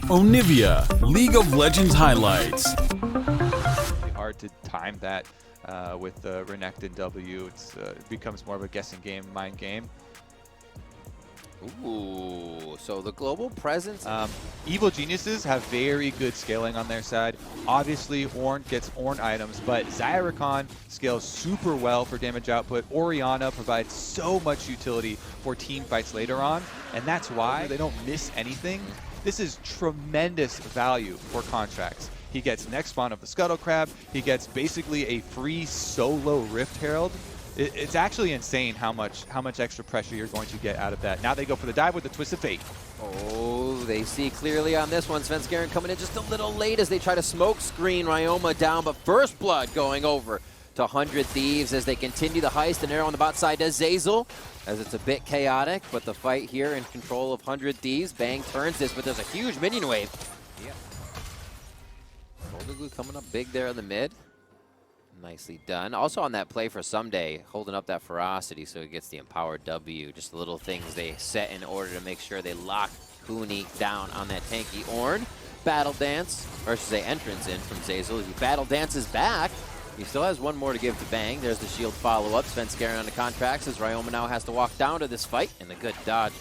Onivia, League of Legends highlights. Hard to time that with the Renekton W. It becomes more of a guessing game, mind game. Ooh, so the global presence. Evil Geniuses have very good scaling on their side. Obviously, Ornn gets Ornn items, but Zyrakan scales super well for damage output. Orianna provides so much utility for team fights later on, and that's why they don't miss anything. This is tremendous value for contracts. He gets next spawn of the Scuttle Crab. He gets basically a free solo Rift Herald. It's actually insane how much extra pressure you're going to get out of that. Now they go for the dive with the Twisted Fate. Oh, they see clearly on this one. Svenskeren coming in just a little late as they try to smoke screen Ryoma down, but First Blood going over to 100 Thieves as they continue the heist. An arrow on the bot side to Zeyzal, as it's a bit chaotic, but the fight here in control of 100 Thieves. Bang turns this, but there's a huge minion wave. Yeah. Golden Glue coming up big there in the mid. Nicely done. Also on that play for Someday, holding up that ferocity so he gets the empowered W. Just the little things they set in order to make sure they lock Huni down on that tanky Ornn. Battle Dance, or I should say entrance in from Zeyzal. He Battle Dances back. He still has one more to give to Bang. There's the shield follow-up. Svenskeren on the contracts as Ryoma now has to walk down to this fight. And a good dodge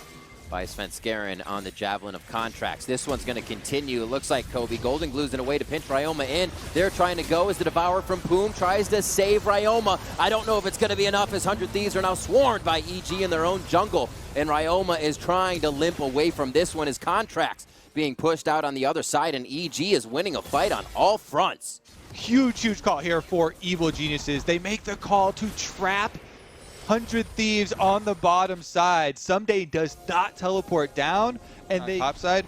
by Svenskeren on the Javelin of Contracts. This one's going to continue. It looks like Kobe Golden Glue's in a way to pinch Ryoma in. They're trying to go as the Devourer from Poom tries to save Ryoma. I don't know if it's going to be enough as 100 Thieves are now swarmed by EG in their own jungle. And Ryoma is trying to limp away from this one as Contracts being pushed out on the other side, and EG is winning a fight on all fronts. Huge call here for Evil Geniuses. They make the call to trap 100 Thieves on the bottom side. Someday does not teleport down, and they top side,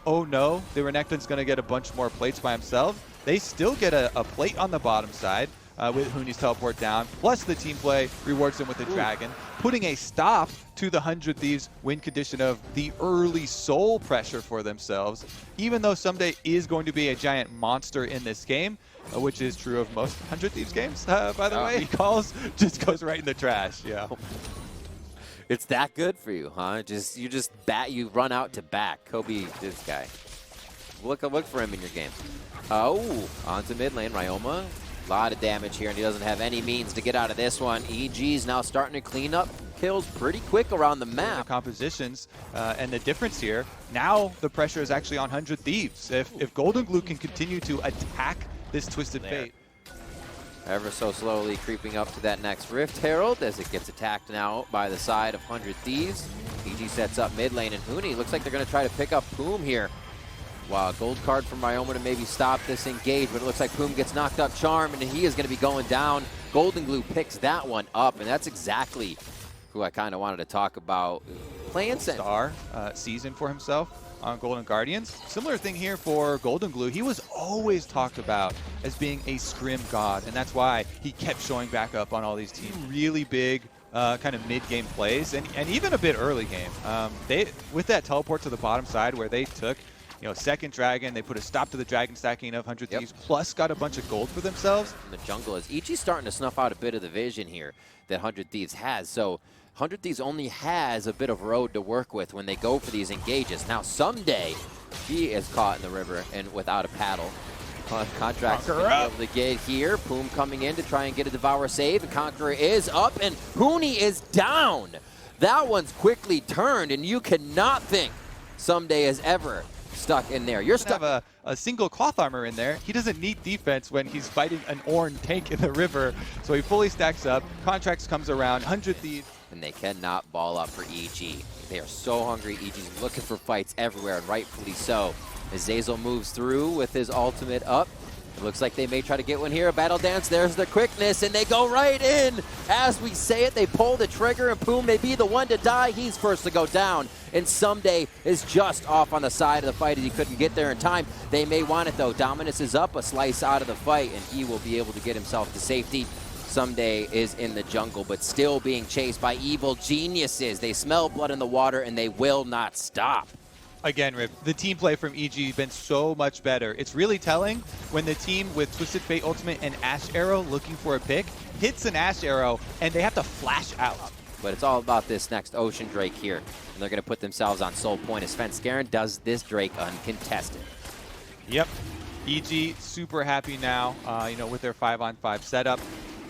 oh no, the Renekton's going to get a bunch more plates by himself. They still get a plate on the bottom side with Huni's teleport down, plus the team play rewards them with a dragon, putting a stop to the 100 Thieves win condition of the early soul pressure for themselves, even though Someday is going to be a giant monster in this game, which is true of most 100 Thieves games, by the way. He calls, just goes right in the trash, yeah. It's that good for you, huh? You run out to back. Kobe, this guy. Look for him in your game. Oh, onto mid lane, Ryoma. A lot of damage here, and he doesn't have any means to get out of this one. EG's now starting to clean up kills pretty quick around the map. The compositions and the difference here, now the pressure is actually on 100 Thieves. If Golden Glue can continue to attack this Twisted Fate. Ever so slowly creeping up to that next Rift Herald as it gets attacked now by the side of 100 Thieves. EG sets up mid lane, and Huni looks like they're going to try to pick up Poom here. Wow, gold card from Ryoma to maybe stop this engage, but it looks like Poom gets knocked up Charm, and he is going to be going down. Golden Glue picks that one up, and that's exactly who I kind of wanted to talk about. Playing star season for himself on Golden Guardians. Similar thing here for Golden Glue. He was always talked about as being a scrim god, and that's why he kept showing back up on all these teams. Really big kind of mid-game plays, and even a bit early game. With that teleport to the bottom side where they took second dragon, they put a stop to the dragon stacking of 100 Thieves, plus got a bunch of gold for themselves. In the jungle is EG's starting to snuff out a bit of the vision here that 100 Thieves has. So 100 Thieves only has a bit of road to work with when they go for these engages. Now Someday, he is caught in the river and without a paddle. Contracts able to get here. Poom coming in to try and get a Devourer save. The Conqueror is up, and Huni is down. That one's quickly turned, and you cannot think Someday is ever stuck in there. You're stuck. Have a single cloth armor in there. He doesn't need defense when he's fighting an Ornn tank in the river, so he fully stacks up. Contracts comes around, 100 Thieves. And they cannot ball up for EG. They are so hungry. EG's looking for fights everywhere, and rightfully so. As Zeyzal moves through with his ultimate up, it looks like they may try to get one here. A Battle Dance, there's the quickness, and they go right in. As we say it, they pull the trigger, and Poom may be the one to die. He's first to go down, and Someday is just off on the side of the fight as he couldn't get there in time. They may want it, though. Dominus is up a slice out of the fight, and he will be able to get himself to safety. Someday is in the jungle, but still being chased by Evil Geniuses. They smell blood in the water, and they will not stop. Again, Rip, the team play from EG has been so much better. It's really telling when the team with Twisted Fate Ultimate and Ash Arrow looking for a pick hits an Ash Arrow, and they have to flash out. but it's all about this next Ocean Drake here. And they're going to put themselves on sole point as Svenskeren does this Drake uncontested. Yep. EG super happy now, you know, with their 5-on-5 setup.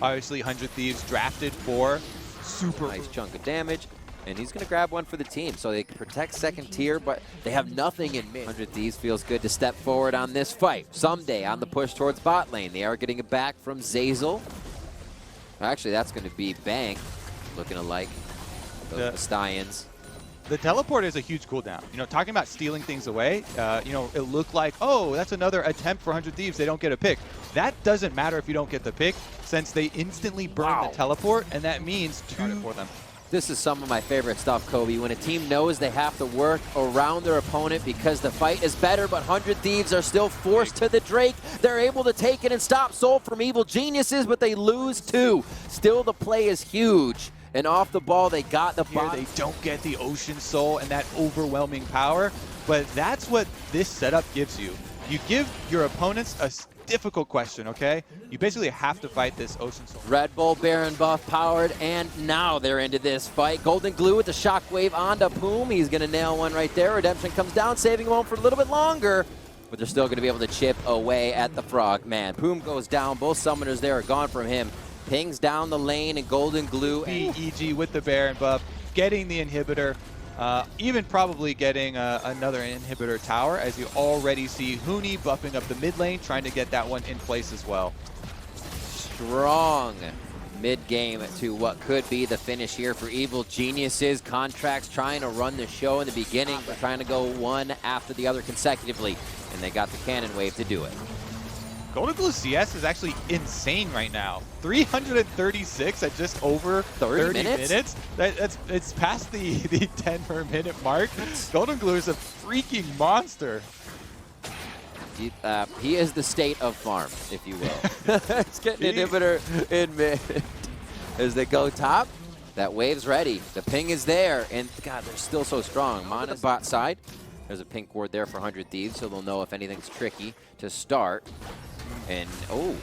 Obviously, 100 Thieves drafted for super nice chunk of damage, and he's going to grab one for the team. So they can protect second tier, but they have nothing in mid. 100 Thieves feels good to step forward on this fight. Someday on the push towards bot lane, they are getting it back from Zazel. Actually, that's going to be Bang, looking alike. Those Stallions. The teleport is a huge cooldown. You know, talking about stealing things away, you know, it looked like, oh, that's another attempt for 100 Thieves. They don't get a pick. That doesn't matter if you don't get the pick, since they instantly burn the teleport, and that means 2 for them. This is some of my favorite stuff, Kobe. When a team knows they have to work around their opponent because the fight is better, but 100 Thieves are still forced to the Drake. They're able to take it and stop Soul from Evil Geniuses, but they lose 2. Still, the play is huge. And off the ball, they got the bot. They don't get the Ocean Soul and that overwhelming power, but that's what this setup gives you. You give your opponents a difficult question, okay? You basically have to fight this Ocean Soul. Red Bull Baron buff powered, and now they're into this fight. Golden Glue with the shockwave onto Poom. He's going to nail one right there. Redemption comes down, saving him home for a little bit longer, but they're still going to be able to chip away at the Frog Man. Poom goes down. Both summoners there are gone from him. Pings down the lane, and Golden Glue. EG with the Baron buff, getting the inhibitor, even probably getting another inhibitor tower, as you already see Huni buffing up the mid lane, trying to get that one in place as well. Strong mid-game to what could be the finish here for Evil Geniuses. Contracts trying to run the show in the beginning, but trying to go one after the other consecutively, and they got the cannon wave to do it. Golden Glue CS is actually insane right now. 336 at just over 30 minutes. It's past the 10 per minute mark. Golden Glue is a freaking monster. He is the state of farm, if you will. He's getting an inhibitor in mid. As they go top, that wave's ready. The ping is there, and God, they're still so strong. Mana's bot side. There's a pink ward there for 100 Thieves, so they'll know if anything's tricky to start. And, oh,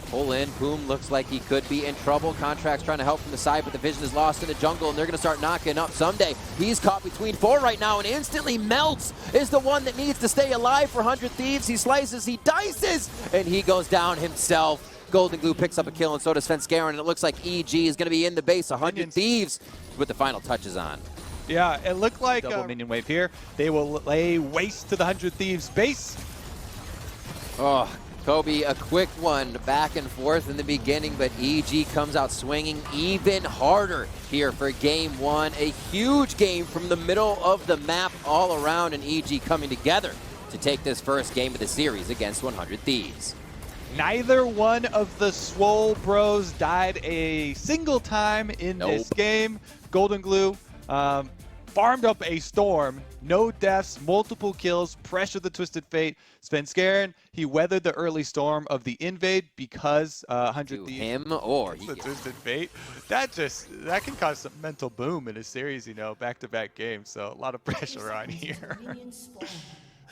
pull in. Boom looks like he could be in trouble. Contract's trying to help from the side, but the vision is lost in the jungle, and they're going to start knocking up Someday. He's caught between 4 right now, and instantly Melts is the one that needs to stay alive for 100 Thieves. He slices, he dices, and he goes down himself. Golden Glue picks up a kill, and so does Svenskeren, and it looks like EG is going to be in the base. 100 Thieves with the final touches on. Yeah, it looked like double minion wave here. They will lay waste to the 100 Thieves base. Oh, Kobe, a quick one back and forth in the beginning, but EG comes out swinging even harder here for game 1. A huge game from the middle of the map all around, and EG coming together to take this first game of the series against 100 Thieves. Neither one of the Swole Bros died a single time in this game. Golden Glue farmed up a storm, no deaths, multiple kills, pressured the Twisted Fate. Svenskeren, he weathered the early storm of the invade because 100 Thieves. Him or the Twisted Fate. That can cause some mental boom in a series, you know, back-to-back games. So a lot of pressure on here.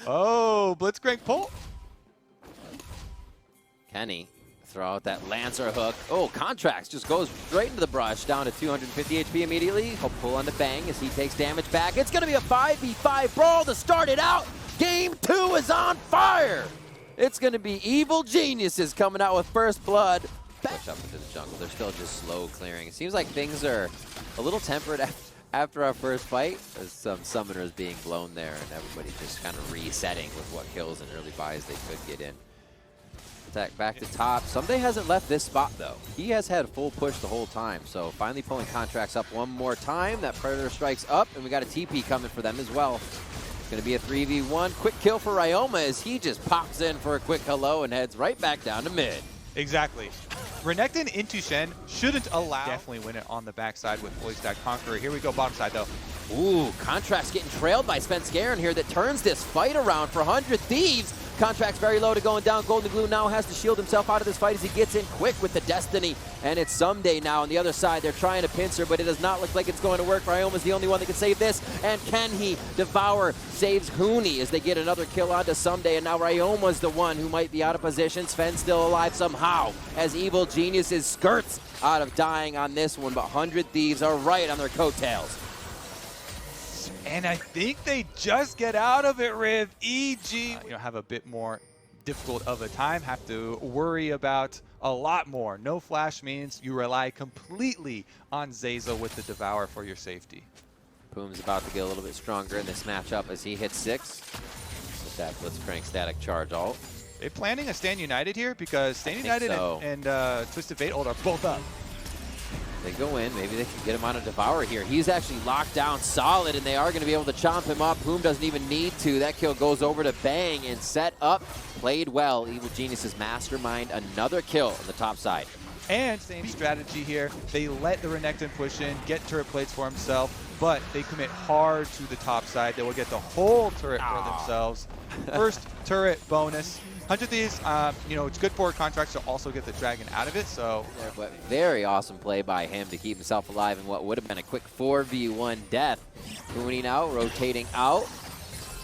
Oh, Blitzcrank pull. Kenny throw out that Lancer hook. Oh, Contracts just goes straight into the brush, down to 250 HP immediately. He'll pull on the Bang as he takes damage back. It's going to be a 5v5 brawl to start it out. Game 2 is on fire. It's going to be Evil Geniuses coming out with first blood. Push up into the jungle. They're still just slow clearing. It seems like things are a little tempered after our first fight. There's some summoners being blown there, and everybody just kind of resetting with what kills and early buys they could get in. Attack back to top. Someday hasn't left this spot, though. He has had full push the whole time, so finally pulling Contracts up one more time. That Predator strikes up, and we got a TP coming for them as well. It's going to be a 3v1. Quick kill for Ryoma as he just pops in for a quick hello and heads right back down to mid. Exactly. Renekton into Shen shouldn't allow. Definitely win it on the backside with fully stacked Conqueror. Here we go, bottom side, though. Ooh, Contracts getting trailed by Svenskeren here that turns this fight around for 100 Thieves. Contract's very low to going down. Golden Glue now has to shield himself out of this fight as he gets in quick with the Destiny. And it's Someday now on the other side. They're trying to pincer, but it does not look like it's going to work. Ryoma's the only one that can save this. And can he? Devour saves Huni as they get another kill onto Someday. And now Ryoma's the one who might be out of position. Sven's still alive somehow as Evil Geniuses skirts out of dying on this one. But 100 Thieves are right on their coattails. And I think they just get out of it, Riv. EG have a bit more difficult of a time, have to worry about a lot more. No flash means you rely completely on Zeyzal with the Devour for your safety. Boom's about to get a little bit stronger in this matchup as he hits 6 with that Blitzcrank static charge ult. They planning a Stand United here because Stand United so. and Twisted Fate ult are both up. They go in, maybe they can get him on a Devour here. He's actually locked down solid, and they are going to be able to chomp him up. Boom doesn't even need to. That kill goes over to Bang and set up. Played well. Evil Geniuses mastermind another kill on the top side. And same strategy here. They let the Renekton push in, get turret plates for himself, but they commit hard to the top side. They will get the whole turret for themselves. First turret bonus. 100 Thieves, it's good for contracts to also get the dragon out of it, so. But very awesome play by him to keep himself alive in what would have been a quick 4v1 death. Huni now rotating out.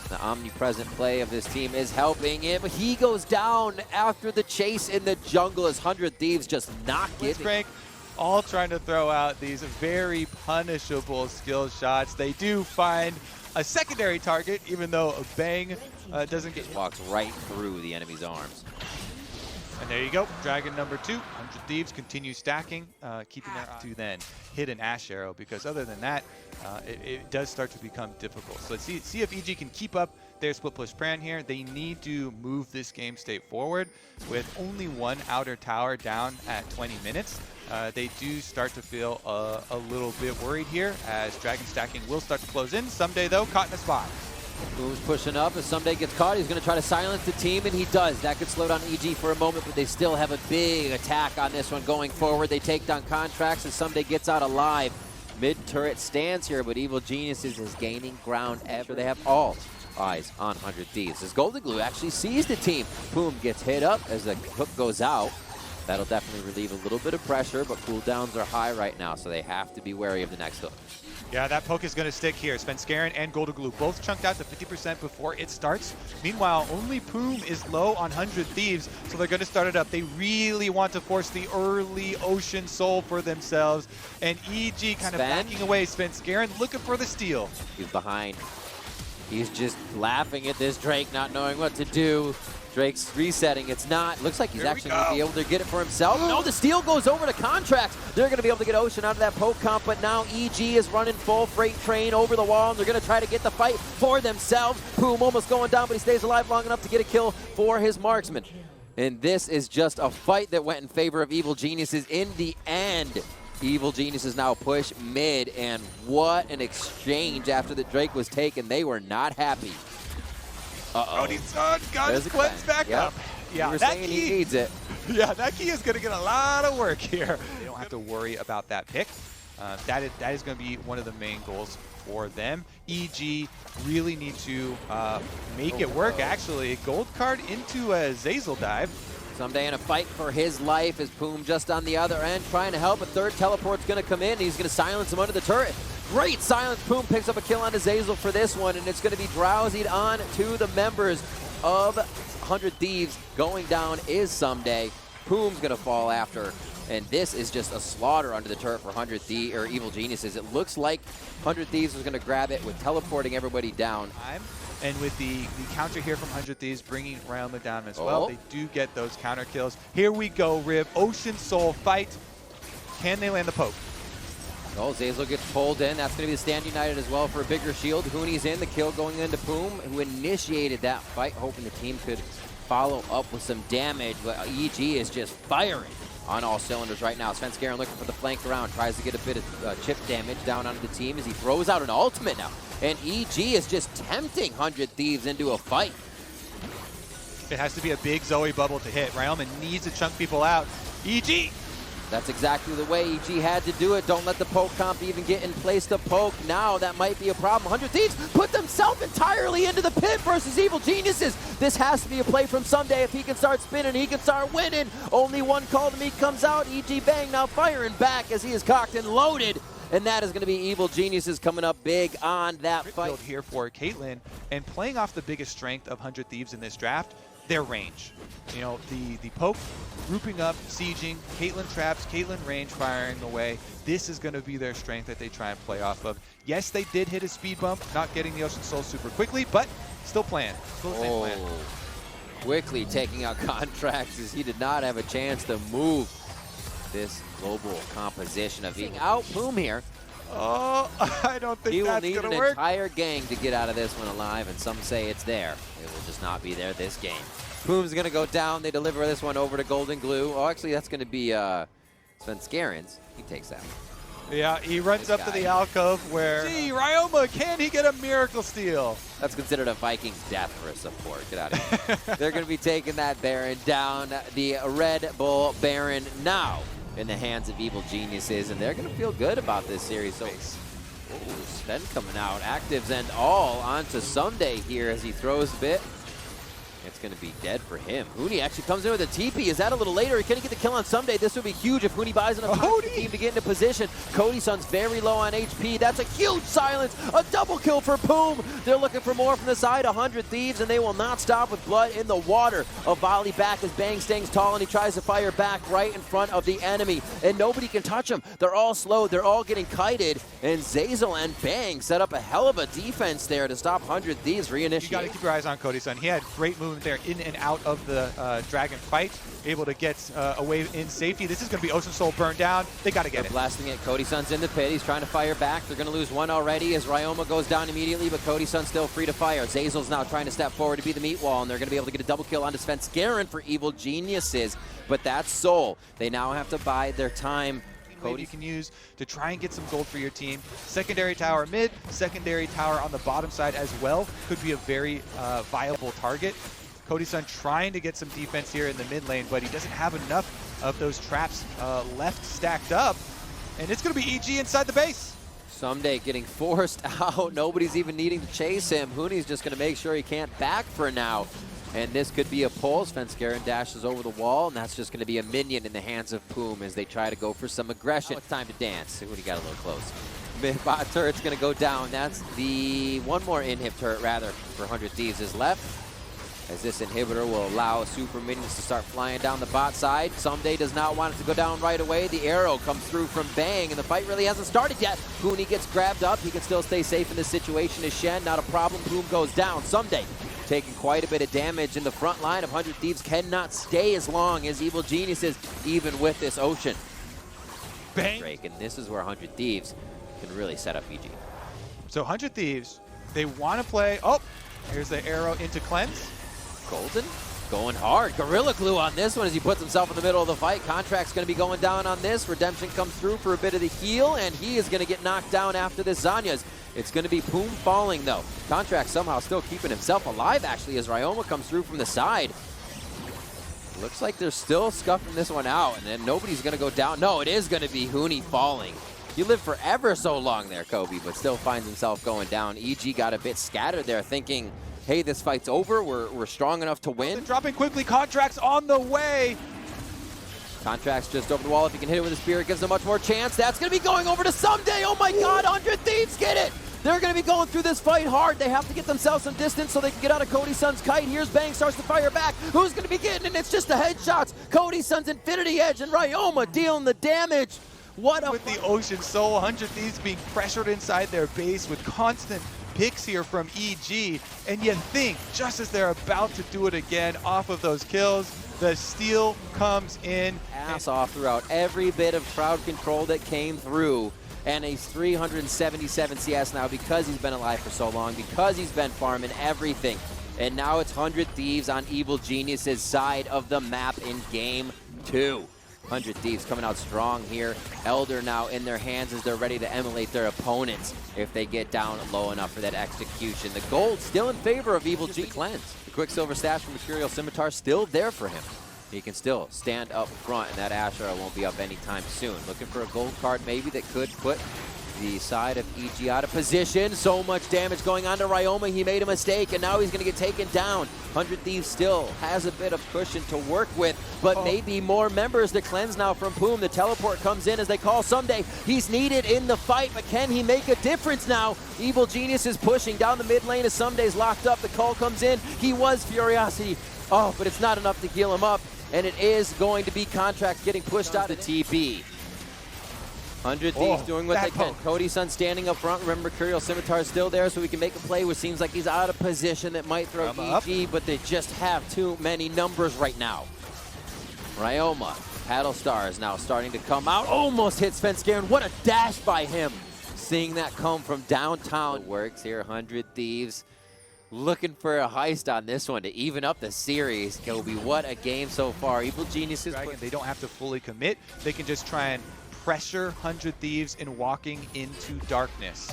The omnipresent play of this team is helping him. He goes down after the chase in the jungle as 100 Thieves just not getting. Frank, all trying to throw out these very punishable skill shots. They do find a secondary target, even though a Bang doesn't get. Walks right through the enemy's arms. And there you go, Dragon number 2. 100 Thieves continue stacking, keeping their eye to then hit an Ash Arrow, because other than that, it does start to become difficult. So let's see if EG can keep up their split push plan here. They need to move this game state forward with only one outer tower down at 20 minutes. They do start to feel a little bit worried here as Dragon stacking will start to close in. Someday though, caught in a spot. Boom's pushing up. As Someday gets caught, he's going to try to silence the team, and he does. That could slow down EG for a moment, but they still have a big attack on this one going forward. They take down Contracts, and Someday gets out alive. Mid-turret stands here, but Evil Geniuses is gaining ground after they have all eyes on 100 Thieves. As Golden Glue actually sees the team. Boom gets hit up as the hook goes out. That'll definitely relieve a little bit of pressure, but cooldowns are high right now, so they have to be wary of the next hook. Yeah, that poke is going to stick here. Svenskeren and Golden Glue both chunked out to 50% before it starts. Meanwhile, only Poom is low on 100 Thieves, so they're going to start it up. They really want to force the early Ocean Soul for themselves. And EG kind of backing away. Svenskeren looking for the steal. He's behind. He's just laughing at this Drake, not knowing what to do. Drake's resetting. It's not. Looks like he's actually going to be able to get it for himself. No, the steal goes over to Contracts. They're going to be able to get Ocean out of that poke comp, but now EG is running full freight train over the wall, and they're going to try to get the fight for themselves. Poom almost going down, but he stays alive long enough to get a kill for his marksman. And this is just a fight that went in favor of Evil Geniuses in the end. Evil Geniuses now push mid, and what an exchange after the Drake was taken. They were not happy. Uh-oh. Got his cleanse back up. Yeah, that key, he needs it. Yeah, that key is going to get a lot of work here. They don't have to worry about that pick. That is going to be one of the main goals for them. EG really need to make it work, actually. Gold card into a Zeyzal dive. Someday in a fight for his life is Poom just on the other end trying to help. A third teleport's going to come in. He's going to silence him under the turret. Great silence. Poom picks up a kill onto Zeyzal for this one, and it's going to be drowsied on to the members of 100 Thieves. Going down is Someday. Poom's going to fall after, and this is just a slaughter under the turret for 100 Thieves or Evil Geniuses. It looks like 100 Thieves is going to grab it with teleporting everybody down. And with the counter here from 100 Thieves, bringing Ryoma down as well. They do get those counter kills. Here we go, Riv. Ocean Soul fight. Can they land the poke? Oh, Zeyzal gets pulled in. That's going to be the Stand United as well for a bigger shield. Huni's in, the kill going into Poom, who initiated that fight, hoping the team could follow up with some damage. But EG is just firing on all cylinders right now. Svenskeren looking for the flank around, tries to get a bit of chip damage down onto the team as he throws out an ultimate now. And EG is just tempting 100 Thieves into a fight. It has to be a big Zoe bubble to hit. Ryoma needs to chunk people out. EG That's exactly the way EG had to do it. Don't let the poke comp even get in place to poke. Now that might be a problem. 100 Thieves put themselves entirely into the pit versus Evil Geniuses. This has to be a play from Someday. If he can start spinning, he can start winning. Only one call to meet comes out. EG Bang now firing back as he is cocked and loaded. And that is going to be Evil Geniuses coming up big on that fight. Here for Caitlyn, and playing off the biggest strength of 100 Thieves in this draft, their range. You know, the poke, grouping up, sieging, Caitlyn traps, Caitlyn range firing away. This is going to be their strength that they try and play off of. Yes, they did hit a speed bump, not getting the Ocean Soul super quickly, but still playing. Still the same plan. Quickly taking out Contracts as he did not have a chance to move this global composition of being out. Boom here. Oh, I don't think that's going to work. He will need an entire gang to get out of this one alive, and some say it's there. It will just not be there this game. Boom's going to go down. They deliver this one over to Golden Glue. Oh, actually, that's going to be Sven Scarens. He takes that one. Yeah, he runs up to the alcove where... Gee, Ryoma, can he get a miracle steal? That's considered a Viking's death for a support. Get out of here. They're going to be taking that Baron down. The Red Bull Baron now in the hands of Evil Geniuses, and they're going to feel good about this series. So, Sven coming out, actives and all onto Someday here as he throws a bit. It's going to be dead for him. Huni actually comes in with a TP. Is that a little later? He couldn't get the kill on Someday. This would be huge if Huni buys enough time for the team to get into position. Cody Sun's very low on HP. That's a huge silence. A double kill for Poom. They're looking for more from the side. 100 Thieves, and they will not stop with blood in the water. A volley back as Bang stings tall, and he tries to fire back right in front of the enemy. And nobody can touch him. They're all slow. They're all getting kited. And Zazel and Bang set up a hell of a defense there to stop 100 Thieves reinitiate. You got to keep your eyes on Cody Sun. He had great movement there in and out of the dragon fight, able to get away in safety. This is going to be Ocean Soul burned down. They got to get it. Blasting it. Cody Sun's in the pit. He's trying to fire back. They're going to lose one already as Ryoma goes down immediately, but Cody Sun's still free to fire. Zazel's now trying to step forward to be the meat wall, and they're going to be able to get a double kill onto Sven Scarren for Evil Geniuses. But that's Soul. They now have to bide their time. You can use to try and get some gold for your team. Secondary tower mid, secondary tower on the bottom side as well could be a very viable target. Cody Sun trying to get some defense here in the mid lane, but he doesn't have enough of those traps left stacked up. And it's going to be EG inside the base. Someday getting forced out. Nobody's even needing to chase him. Huni's just going to make sure he can't back for now. And this could be a pull. Sven Scarren dashes over the wall, and that's just going to be a minion in the hands of Poom as they try to go for some aggression. Now it's time to dance. Huni got a little close. Mid-bot turret's going to go down. That's the one more inhib turret, rather, for 100 Thieves is left. As this inhibitor will allow super minions to start flying down the bot side. Someday does not want it to go down right away. The arrow comes through from Bang, and the fight really hasn't started yet. Huni gets grabbed up. He can still stay safe in this situation as Shen. Not a problem. Boom goes down. Someday taking quite a bit of damage in the front line of 100 Thieves. Cannot stay as long as Evil Geniuses, even with this Ocean. Bang. And this is where 100 Thieves can really set up EG. So 100 Thieves, they want to play. Oh, here's the arrow into Cleanse. Golden going hard. Gorilla Glue on this one as he puts himself in the middle of the fight. Contract's going to be going down on this. Redemption comes through for a bit of the heal, and he is going to get knocked down after this. Zanya's. It's going to be Poom falling, though. Contract somehow still keeping himself alive, actually, as Ryoma comes through from the side. Looks like they're still scuffing this one out, and then nobody's going to go down. No, it is going to be Huni falling. You lived for ever so long there, Kobe, but still finds himself going down. EG got a bit scattered there, thinking, hey, this fight's over. We're strong enough to win. They're dropping quickly. Contracts on the way. Contracts just over the wall. If he can hit it with a spear, it gives them much more chance. That's going to be going over to Someday. Oh, my God. 100 Thieves get it. They're going to be going through this fight hard. They have to get themselves some distance so they can get out of Cody Sun's kite. Here's Bang, starts to fire back. Who's going to be getting it? It's just the headshots. Cody Sun's Infinity Edge and Ryoma dealing the damage. What a with the Ocean Soul, 100 Thieves being pressured inside their base with constant picks here from EG. And you think, just as they're about to do it again off of those kills, the steal comes in. Ass off throughout every bit of crowd control that came through. And he's 377 CS now because he's been alive for so long, because he's been farming everything. And now it's 100 Thieves on Evil Geniuses' side of the map in Game 2. 100 Thieves coming out strong here. Elder now in their hands as they're ready to emulate their opponents if they get down low enough for that execution. The gold still in favor of Evil G. Cleanse. The Quicksilver stash from Mercurial Scimitar still there for him. He can still stand up front, and that Asher won't be up anytime soon. Looking for a gold card maybe that could put the side of EG out of position. So much damage going on to Ryoma. He made a mistake, and now he's going to get taken down. 100 Thieves still has a bit of cushion to work with, but maybe more members to cleanse now from Poom. The teleport comes in as they call Someday. He's needed in the fight, but can he make a difference now? Evil Genius is pushing down the mid lane as Someday's locked up. The call comes in. He was Furiosity. Oh, but it's not enough to heal him up, and it is going to be Contract getting pushed out of TP. 100 Thieves doing what they can. Cody's son standing up front. Remember, Mercurial Scimitar is still there, so we can make a play, which seems like he's out of position. That might throw EG, but they just have too many numbers right now. Ryoma, Paddle Star is now starting to come out. Almost hits Svenskeren. What a dash by him. Seeing that come from downtown. It works here, 100 Thieves. Looking for a heist on this one to even up the series. Kobe, what a game so far. Evil Geniuses. They don't have to fully commit. They can just try and pressure 100 Thieves in walking into darkness.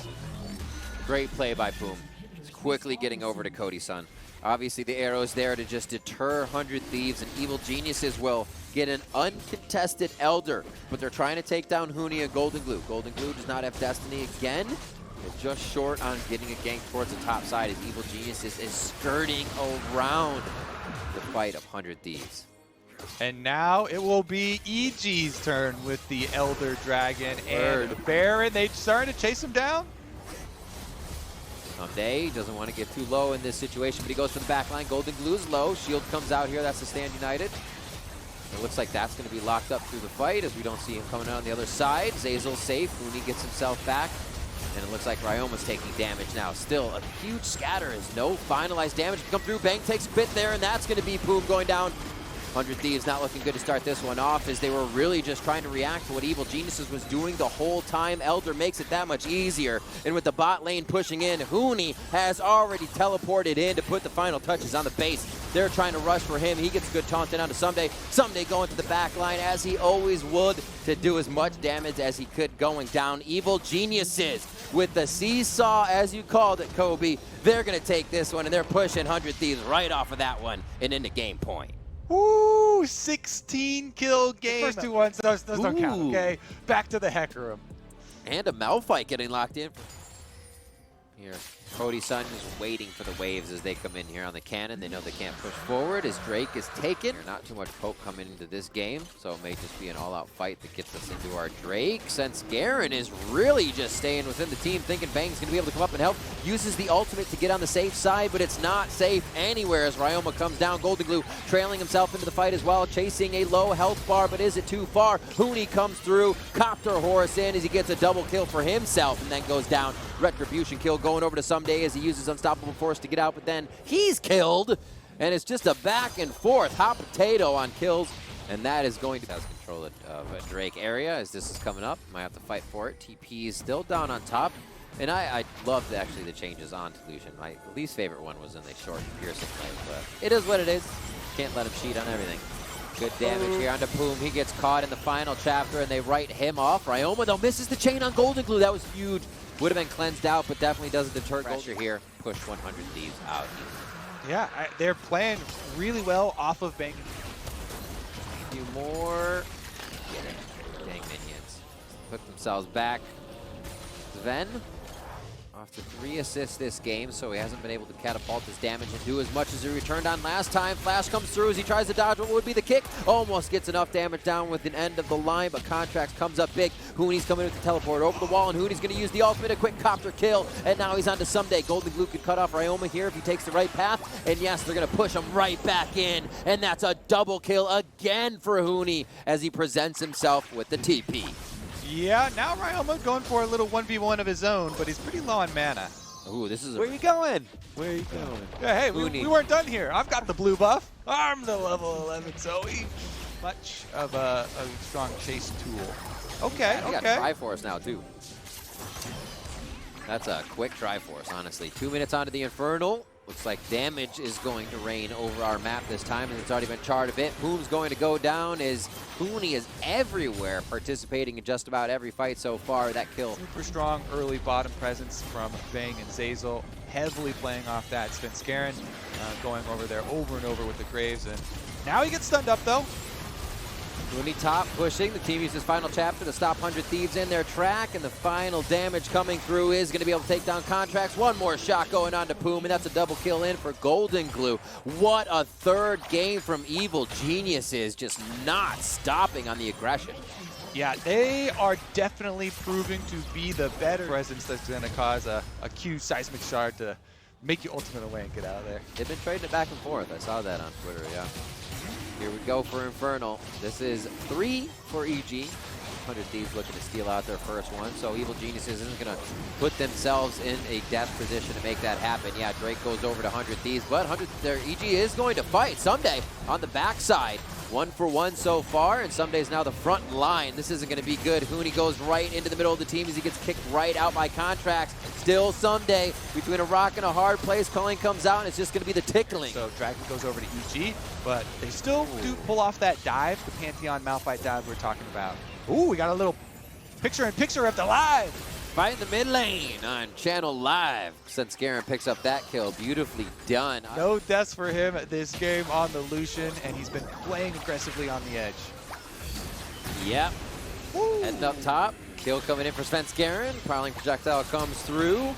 Great play by Poom. He's quickly getting over to Cody's son. Obviously the arrow's there to just deter 100 Thieves, and Evil Geniuses will get an uncontested Elder, but they're trying to take down Huni and Golden Glue. Golden Glue does not have Destiny again. They're just short on getting a gank towards the top side as Evil Geniuses is skirting around the fight of 100 Thieves. And now it will be EG's turn with the Elder Dragon and Baron. They starting to chase him down. Someday doesn't want to get too low in this situation, but he goes for the back line. Golden Glue's low. Shield comes out here. That's the Stand United. It looks like that's going to be locked up through the fight as we don't see him coming out on the other side. Zazel's safe. Uni gets himself back. And it looks like Ryoma's taking damage now. Still, a huge scatter as no finalized damage can come through. Bang takes a bit there, and that's going to be Poom going down. 100 Thieves not looking good to start this one off as they were really just trying to react to what Evil Geniuses was doing the whole time. Elder makes it that much easier. And with the bot lane pushing in, Huni has already teleported in to put the final touches on the base. They're trying to rush for him. He gets a good taunt in onto Someday. Someday going to the back line as he always would to do as much damage as he could going down. Evil Geniuses with the seesaw, as you called it, Kobe. They're going to take this one, and they're pushing 100 Thieves right off of that one and into game point. Ooh, 16 kill game. First 2 ones, those don't count, okay? Back to the Hecarim. And a Malphite getting locked in. Here, Cody's son is waiting for the waves as they come in here on the cannon. They know they can't push forward as Drake is taken. Not too much poke coming into this game, so it may just be an all-out fight that gets us into our Drake. Since Garen is really just staying within the team, thinking Bang's going to be able to come up and help. Uses the ultimate to get on the safe side, but it's not safe anywhere as Ryoma comes down. Golden Glue trailing himself into the fight as well, chasing a low health bar, but is it too far? Huni comes through, Copter Horse in as he gets a double kill for himself and then goes down. Retribution kill going over to Someday as he uses Unstoppable Force to get out, but then he's killed, and it's just a back and forth hot potato on kills, and that is going to has control of a Drake area as this is coming up. Might have to fight for it. TP is still down on top, and I loved actually the changes on to Lucian. My least favorite one was in the short piercing play, but it is what it is. Can't let him cheat on everything. Good damage here onto Poom. He gets caught in the final chapter, and they write him off. Ryoma, though, misses the chain on Golden Glue. That was huge. Would have been cleansed out, but definitely doesn't deter pressure here. Push 100 Thieves out. Yeah, they're playing really well off of Bang. A few more. Get it. Dang minions. Put themselves back. Sven off to 3 assists this game, so he hasn't been able to catapult his damage and do as much as he returned on last time. Flash comes through as he tries to dodge what would be the kick. Almost gets enough damage down with the end of the line, but Contracts comes up big. Huni's coming with the teleport over the wall, and Huni's going to use the ultimate, a quick copter kill, and now he's on to Someday. Golden Glue could cut off Ryoma here if he takes the right path, and yes, they're going to push him right back in, and that's a double kill again for Huni as he presents himself with the TP. Yeah, now Ryoma going for a little 1v1 of his own, but he's pretty low on mana. Ooh, this is Where you going? Where are you going? Yeah, hey, we weren't done here. I've got the blue buff. I'm the level 11 Zoe. Much of a strong chase tool. Okay, We got Triforce now, too. That's a quick Triforce, honestly. 2 minutes onto the Infernal. Looks like damage is going to reign over our map this time, and it's already been charred a bit. Poom's going to go down as Huni is everywhere, participating in just about every fight so far. That kill. Super strong early bottom presence from Bang and Zazel, heavily playing off that. Svenskeren going over there over and over with the Graves, and Now he gets stunned up, though. Huni top pushing. The team uses final chapter to stop 100 Thieves in their track, and the final damage coming through is going to be able to take down Contracts. One more shot going on to Poom, and that's a double kill in for Golden Glue. What a third game from Evil Geniuses, just not stopping on the aggression. Yeah, they are definitely proving to be the better presence that's going to cause a Q seismic shard to make you ultimate away and get out of there. They've been trading it back and forth. I saw that on Twitter, yeah. Here we go for Infernal. This is 3 for EG. 100 Thieves looking to steal out their first one, so Evil Geniuses isn't going to put themselves in a death position to make that happen. Yeah, Drake goes over to 100 Thieves, but EG is going to fight someday on the backside. 1-for-1 so far, and Sumday's now the front line. This isn't going to be good. Huni goes right into the middle of the team as he gets kicked right out by Contracts. Still Someday between a rock and a hard place. Culling comes out, and it's just going to be the tickling. So Dragon goes over to EG, but they still do pull off that dive, the Pantheon Malphite dive we're talking about. Ooh, we got a little picture-in-picture of the live. Fight in the mid lane on Channel Live. Since Garen picks up that kill, beautifully done. No deaths for him this game on the Lucian, and he's been playing aggressively on the edge. Yep. Woo. Heading up top. Kill coming in for Svenskeren. Prowling projectile comes through.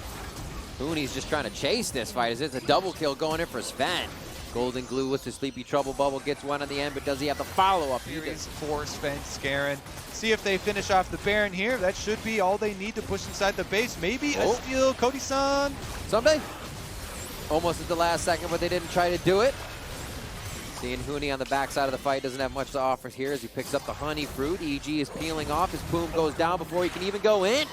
Huni's just trying to chase this fight as it's a double kill going in for Sven. Golden Glue with the Sleepy Trouble Bubble gets one on the end, but does he have the follow-up? Series for Svenskeren. See if they finish off the Baron here. That should be all they need to push inside the base. Maybe a steal, Cody-san. Someday. Almost at the last second, but they didn't try to do it. Seeing Huni on the backside of the fight doesn't have much to offer here as he picks up the honey fruit. EG is peeling off. His Poom goes down before he can even go in.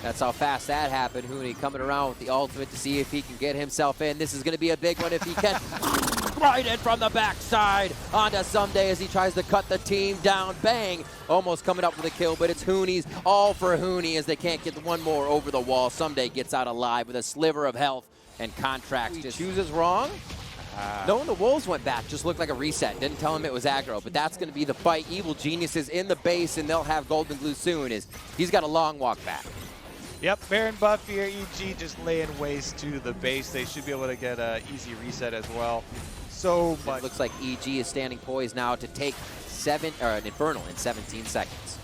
That's how fast that happened. Huni coming around with the ultimate to see if he can get himself in. This is going to be a big one if he can. Right in from the backside onto Someday as he tries to cut the team down. Bang! Almost coming up with a kill, but it's Huni's. All for Huni as they can't get one more over the wall. Someday gets out alive with a sliver of health, and Contracts just chooses wrong. Knowing the Wolves went back just looked like a reset. Didn't tell him it was aggro, but that's going to be the fight. Evil Geniuses in the base, and they'll have Golden Glue soon as he's got a long walk back. Yep, Baron buff here. EG just laying waste to the base. They should be able to get an easy reset as well. So much. It looks like EG is standing poised now to take an Infernal in 17 seconds.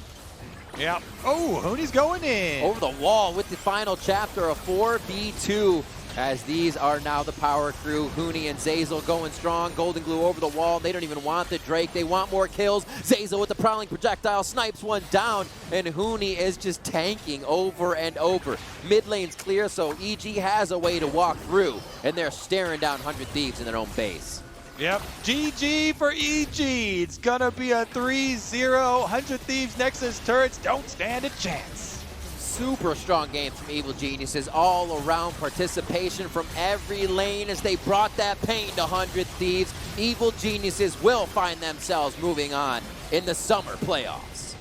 Yep. Oh, Huni's going in. Over the wall with the final chapter of 4v2 as these are now the power crew. Huni and Zazel going strong. Golden Glue over the wall. They don't even want the Drake. They want more kills. Zazel with the prowling projectile snipes one down, and Huni is just tanking over and over. Mid lane's clear, so EG has a way to walk through, and they're staring down 100 Thieves in their own base. Yep. GG for EG. It's going to be a 3-0. 100 Thieves Nexus turrets don't stand a chance. Super strong game from Evil Geniuses. All around participation from every lane as they brought that pain to 100 Thieves. Evil Geniuses will find themselves moving on in the summer playoffs.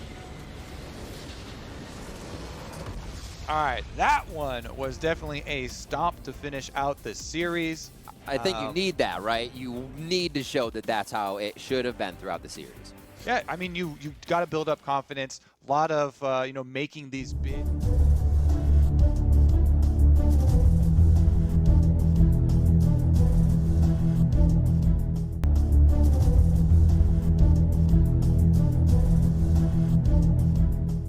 All right, that one was definitely a stomp to finish out the series. I think you need that, right? You need to show that that's how it should have been throughout the series. Yeah, I mean, you got to build up confidence. A lot of, making these big...